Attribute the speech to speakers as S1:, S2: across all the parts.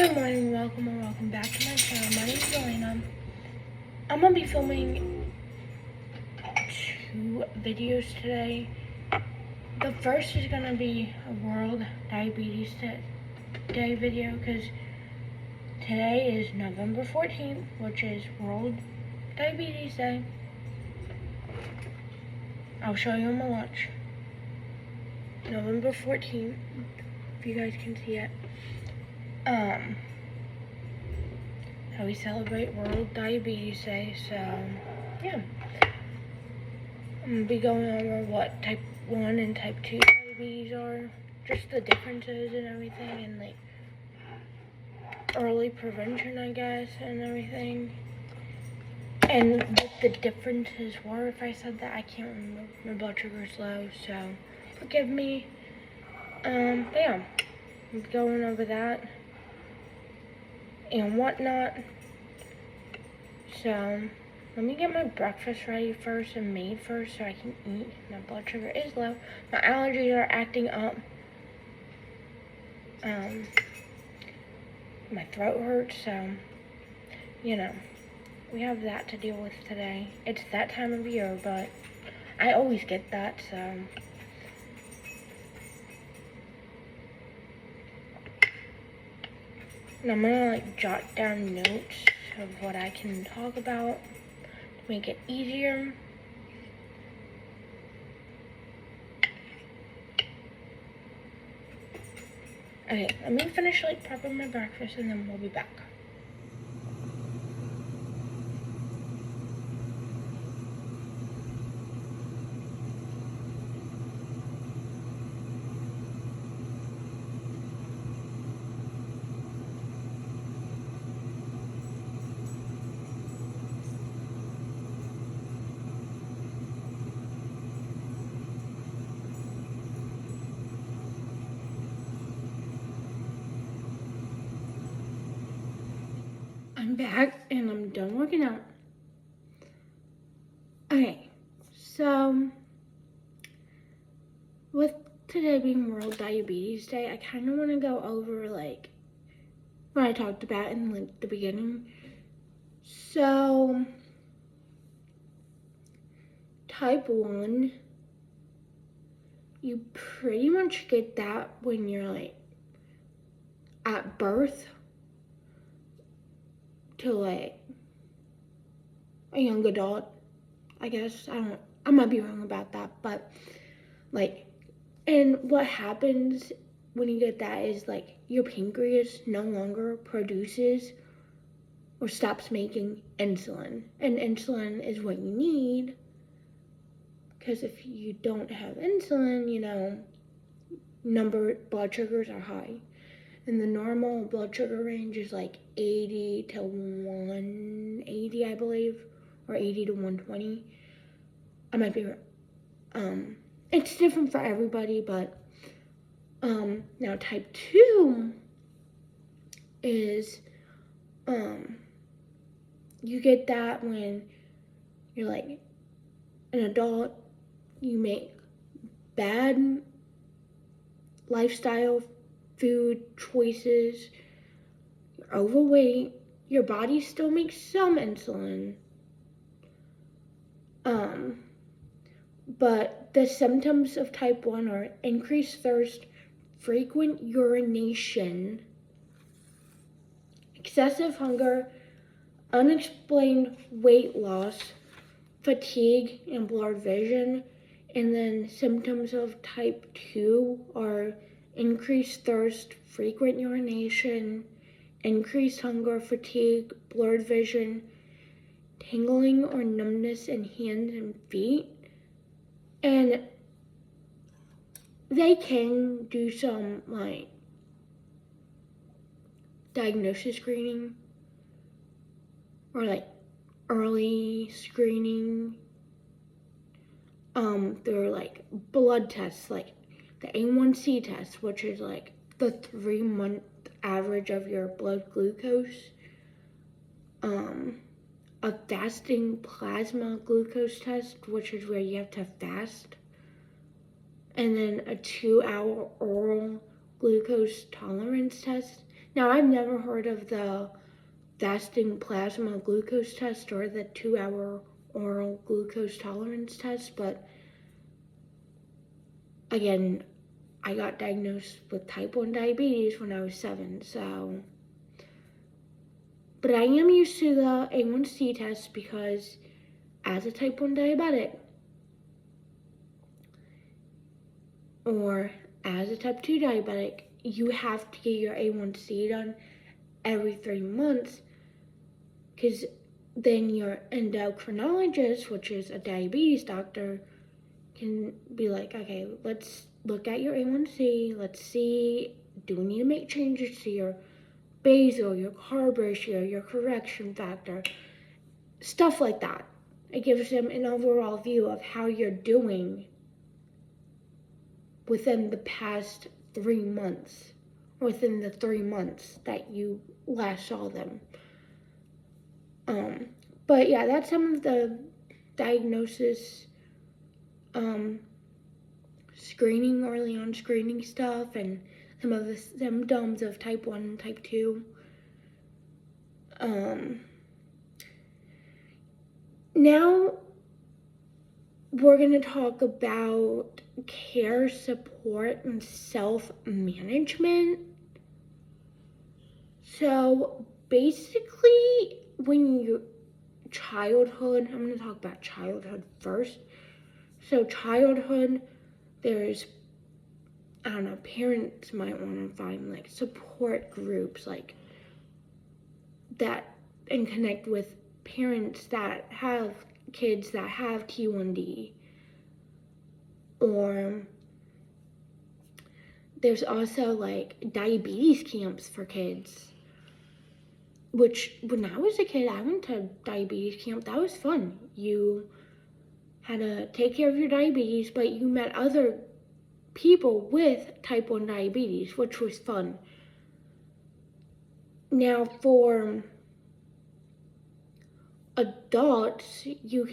S1: Good morning, welcome back to my channel. My name is Elena. I'm going to be filming 2 videos today. The first is going to be a World Diabetes Day video because today is November 14th, which is World Diabetes Day. I'll show you on my watch. November 14th, if you guys can see it. How we celebrate World Diabetes Day, so yeah. I'm gonna be going over what type 1 and type 2 diabetes are, just the differences and everything, and like early prevention, I guess, and everything. And what the differences were, if I said that, I can't remember. My blood sugar's low, so forgive me. But yeah, I'm going over that and whatnot. So let me get my breakfast ready first and made first so I can eat. My blood sugar is low. My allergies are acting up. My throat hurts, so you know, we have that to deal with today. It's that time of year, but I always get that, so and I'm gonna like jot down notes of what I can talk about to make it easier. Okay, let me finish like prepping my breakfast and then we'll be back. I'm back and I'm done working out. Okay, so with today being World Diabetes Day, I kind of want to go over like what I talked about in like the beginning. So type 1, you pretty much get that when you're like at birth to like a young adult, I guess. I might be wrong about that, but like, and what happens when you get that is like your pancreas no longer produces or stops making insulin, and insulin is what you need because if you don't have insulin, you know, blood sugars are high. And the normal blood sugar range is like 80 to 180, I believe, or 80 to 120. I might be wrong. It's different for everybody, but now type 2 is you get that when you're like an adult, you make bad lifestyle food choices, you're overweight, your body still makes some insulin, but the symptoms of type 1 are increased thirst, frequent urination, excessive hunger, unexplained weight loss, fatigue, and blurred vision. And then symptoms of type 2 are increased thirst, frequent urination, increased hunger, fatigue, blurred vision, tingling or numbness in hands and feet. And they can do some like diagnosis screening or like early screening. They're like blood tests, like the A1C test, which is like the 3-month average of your blood glucose. A fasting plasma glucose test, which is where you have to fast. And then a 2-hour oral glucose tolerance test. Now, I've never heard of the fasting plasma glucose test or the 2-hour oral glucose tolerance test, but again, I got diagnosed with type 1 diabetes when I was 7, so. But I am used to the A1C test because as a type 1 diabetic or as a type 2 diabetic, you have to get your A1C done every 3 months because then your endocrinologist, which is a diabetes doctor, can be like, okay, let's look at your A1C, let's see, do we need to make changes to your basal, your carb ratio, your correction factor, stuff like that. It gives them an overall view of how you're doing within the past 3 months, within the 3 months that you last saw them. But yeah, that's some of the diagnosis, screening, early on screening stuff, and some of the symptoms of type 1 and type 2. Now we're going to talk about care, support, and self-management. So basically, when you're childhood, I'm going to talk about childhood first. So childhood, there's, I don't know, parents might want to find like support groups like that and connect with parents that have kids that have T1D. Or there's also like diabetes camps for kids, which when I was a kid, I went to diabetes camp. That was fun. You had to take care of your diabetes, but you met other people with type 1 diabetes, which was fun. Now for adults, you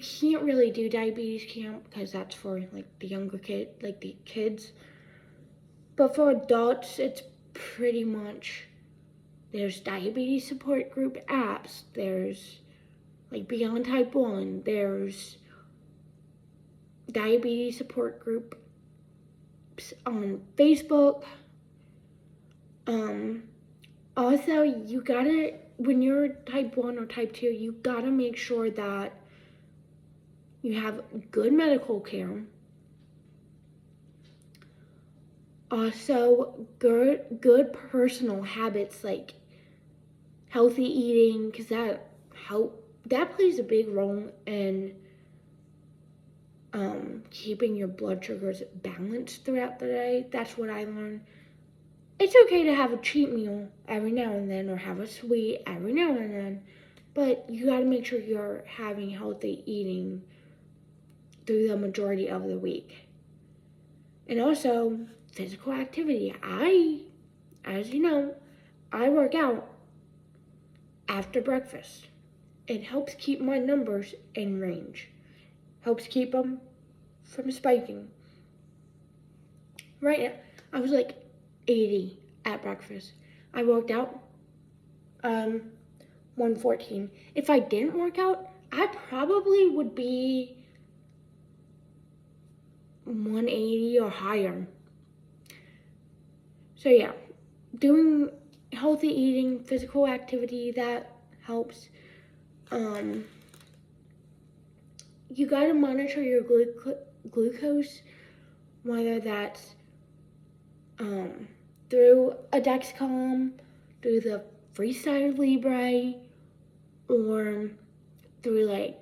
S1: can't really do diabetes camp because that's for like the younger the kids. But for adults, it's pretty much, there's diabetes support group apps, there's like Beyond Type 1, there's diabetes support groups on Facebook. Also, you gotta, when you're type 1 or type 2, you gotta make sure that you have good medical care. Also, good personal habits like healthy eating, because that plays a big role in keeping your blood sugars balanced throughout the day. That's what I learned. It's okay to have a cheat meal every now and then or have a sweet every now and then, but you got to make sure you're having healthy eating through the majority of the week. And also, physical activity. As you know, I work out after breakfast. It helps keep my numbers in range. Helps keep them from spiking. Right now, I was like 80 at breakfast. I worked out 114. If I didn't work out, I probably would be 180 or higher. So yeah, doing healthy eating, physical activity, that helps. You gotta monitor your glucose, whether that's through a Dexcom, through the Freestyle Libre, or through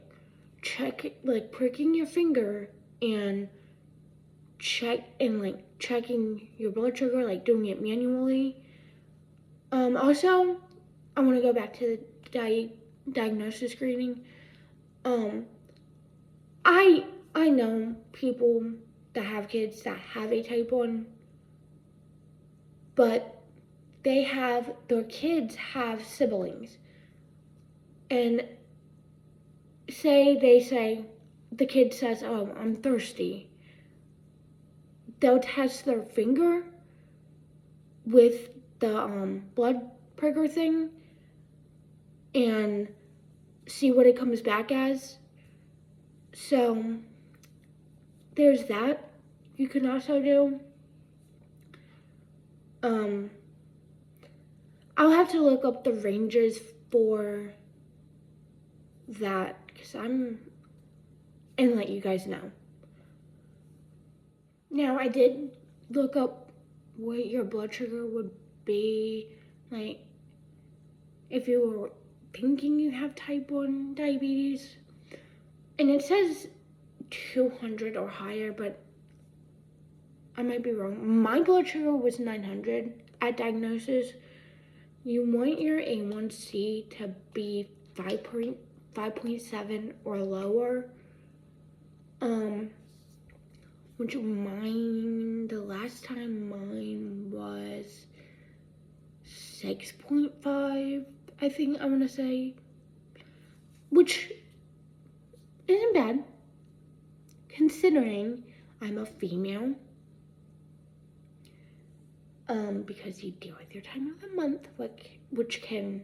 S1: pricking your finger and checking your blood sugar, like doing it manually. Also, I want to go back to the diagnosis screening. I know people that have kids that have a type 1, but their kids have siblings. And the kid says, oh, I'm thirsty. They'll test their finger with the blood pressure thing and see what it comes back as. So there's that you can also do. I'll have to look up the ranges for that and let you guys know. Now, I did look up what your blood sugar would be, like, if you were thinking you have type 1 diabetes. And it says 200 or higher, but I might be wrong. My blood sugar was 900 at diagnosis. You want your A1C to be 5.7 or lower. Which the last time mine was 6.5, I think I'm gonna say, which isn't bad, considering I'm a female, because you deal with your time of the month, which can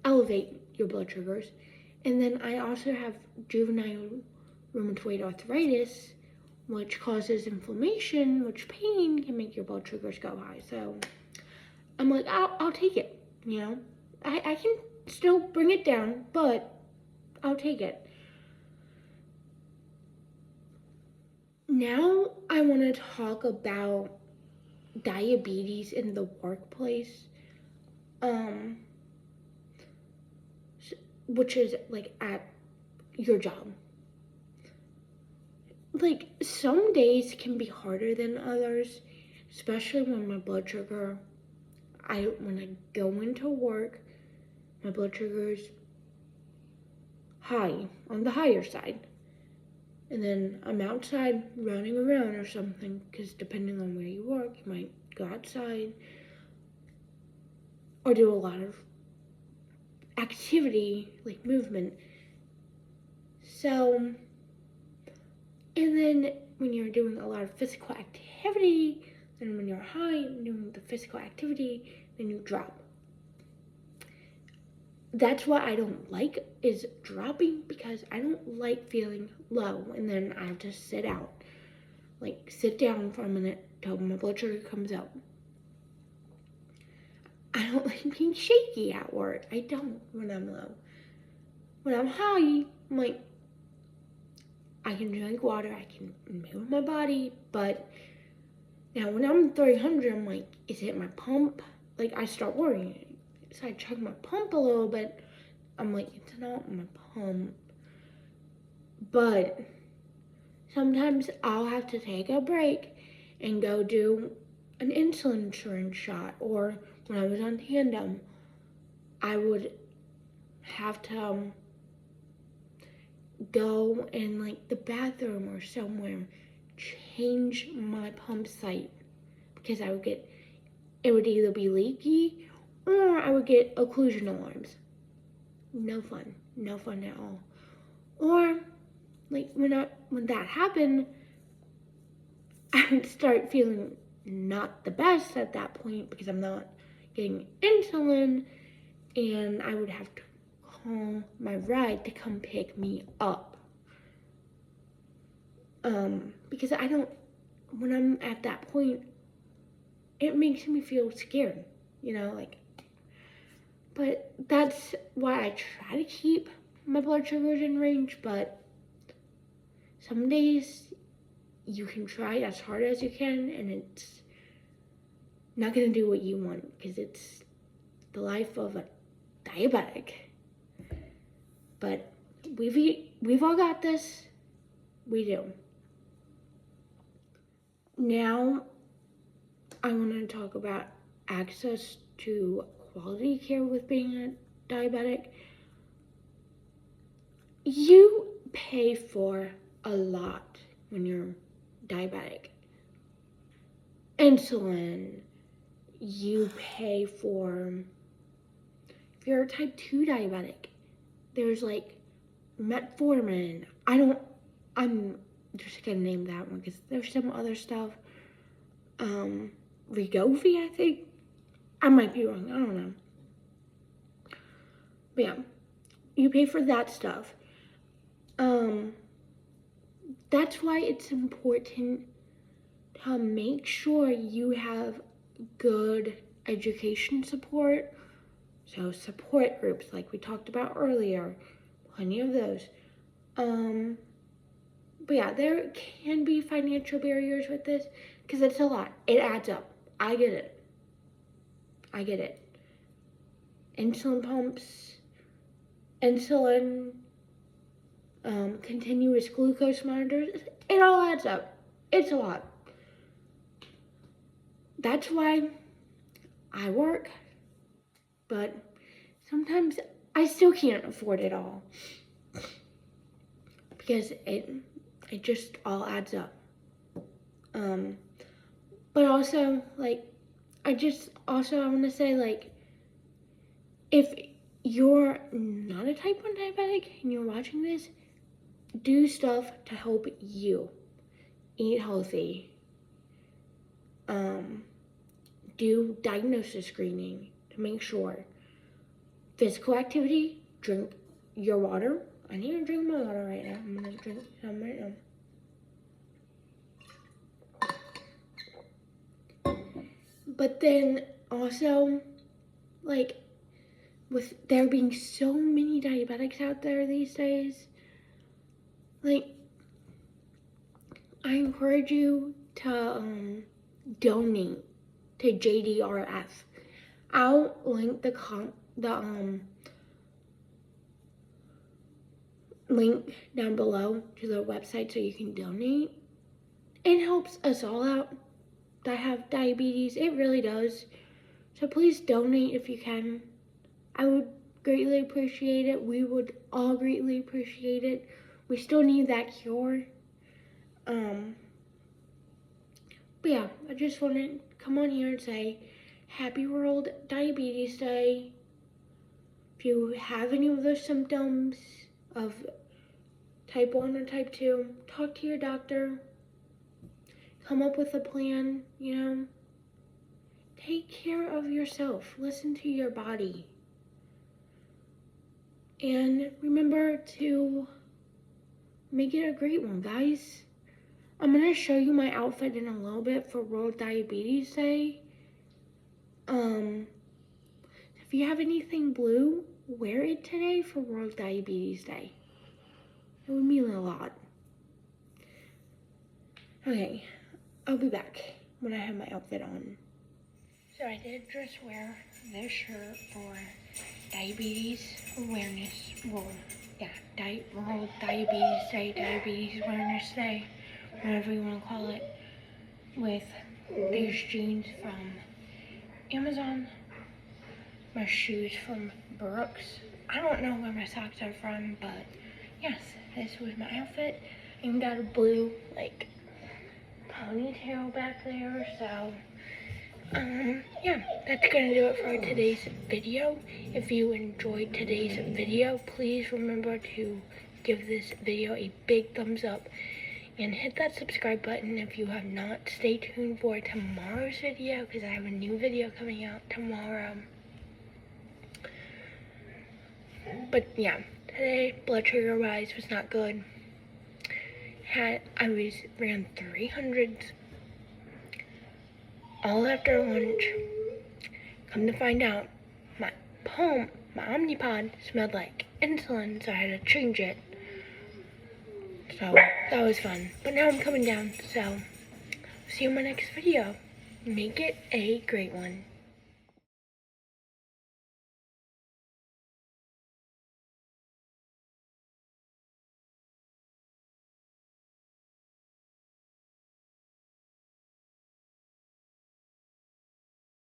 S1: elevate your blood sugars. And then I also have juvenile rheumatoid arthritis, which causes inflammation, which pain can make your blood sugars go high. So I'm like, I'll take it, you know. I can still bring it down, but I'll take it. Now I want to talk about diabetes in the workplace, which is like at your job. Like, some days can be harder than others, especially when my blood sugar, when I go into work, my blood sugar's high, on the higher side. And then I'm outside running around or something, because depending on where you work, you might go outside or do a lot of activity, like movement. So, and then when you're doing a lot of physical activity, then when you're high doing the physical activity, then you drop. That's what I don't like, is dropping, because I don't like feeling low and then I have to sit out. Like, sit down for a minute till my blood sugar comes up. I don't like being shaky at work. I don't when I'm low. When I'm high, I'm like, I can drink water, I can move my body, but now when I'm 300, I'm like, is it my pump? Like, I start worrying. So I check my pump a little bit. I'm like, it's not my pump. But sometimes I'll have to take a break and go do an insulin syringe shot. Or when I was on Tandem, I would have to go in like the bathroom or somewhere, change my pump site, because it would either be leaky or I would get occlusion alarms. No fun at all. Or like when that happened, I would start feeling not the best at that point because I'm not getting insulin, and I would have to call my ride to come pick me up. Because when I'm at that point, it makes me feel scared, like. But that's why I try to keep my blood sugars in range, but some days you can try as hard as you can and it's not gonna do what you want, because it's the life of a diabetic. But we've all got this. We do. Now I want to talk about access to quality care with being a diabetic. You pay for a lot when you're diabetic. Insulin, you pay for, if you're a type 2 diabetic, there's like metformin. I'm just gonna name that one because there's some other stuff. Wegovy, I think. I might be wrong, I don't know. But yeah, you pay for that stuff. That's why it's important to make sure you have good education support. So support groups like we talked about earlier, plenty of those. But yeah, there can be financial barriers with this because it's a lot. It adds up. I get it. Insulin pumps, insulin, continuous glucose monitors, it all adds up. It's a lot. That's why I work, but sometimes I still can't afford it all because it just all adds up. But also, like, I want to say, like, if you're not a type 1 diabetic and you're watching this, do stuff to help you. Eat healthy. Do diagnosis screening to make sure. Physical activity, drink your water. I need to drink my water right now. I'm gonna drink some right now. But then also, like, with there being so many diabetics out there these days, like, I encourage you to donate to JDRF. I'll link the link down below to their website so you can donate. It helps us all out that have diabetes. It really does. So please donate if you can. I would greatly appreciate it. We would all greatly appreciate it. We still need that cure. But yeah, I just want to come on here and say Happy World Diabetes Day. If you have any of those symptoms of type 1 or type 2, talk to your doctor. Come up with a plan, Take care of yourself. Listen to your body. And remember to make it a great one, guys. I'm going to show you my outfit in a little bit for World Diabetes Day. If you have anything blue, wear it today for World Diabetes Day. It would mean a lot. Okay, I'll be back when I have my outfit on. So I did just wear this shirt for Diabetes Awareness, World Diabetes Day, Diabetes Awareness Day, whatever you want to call it, with these jeans from Amazon, my shoes from Brooks. I don't know where my socks are from, but yes, this was my outfit. And got a blue, like, ponytail back there, so yeah, that's gonna do it for today's video. If you enjoyed today's video, please remember to give this video a big thumbs up and hit that subscribe button if you have not. Stay tuned for tomorrow's video because I have a new video coming out tomorrow. But yeah, today blood sugar rise was not good. I ran 300s all after lunch. Come to find out, my Omnipod smelled like insulin, so I had to change it. So that was fun. But now I'm coming down, so see you in my next video. Make it a great one.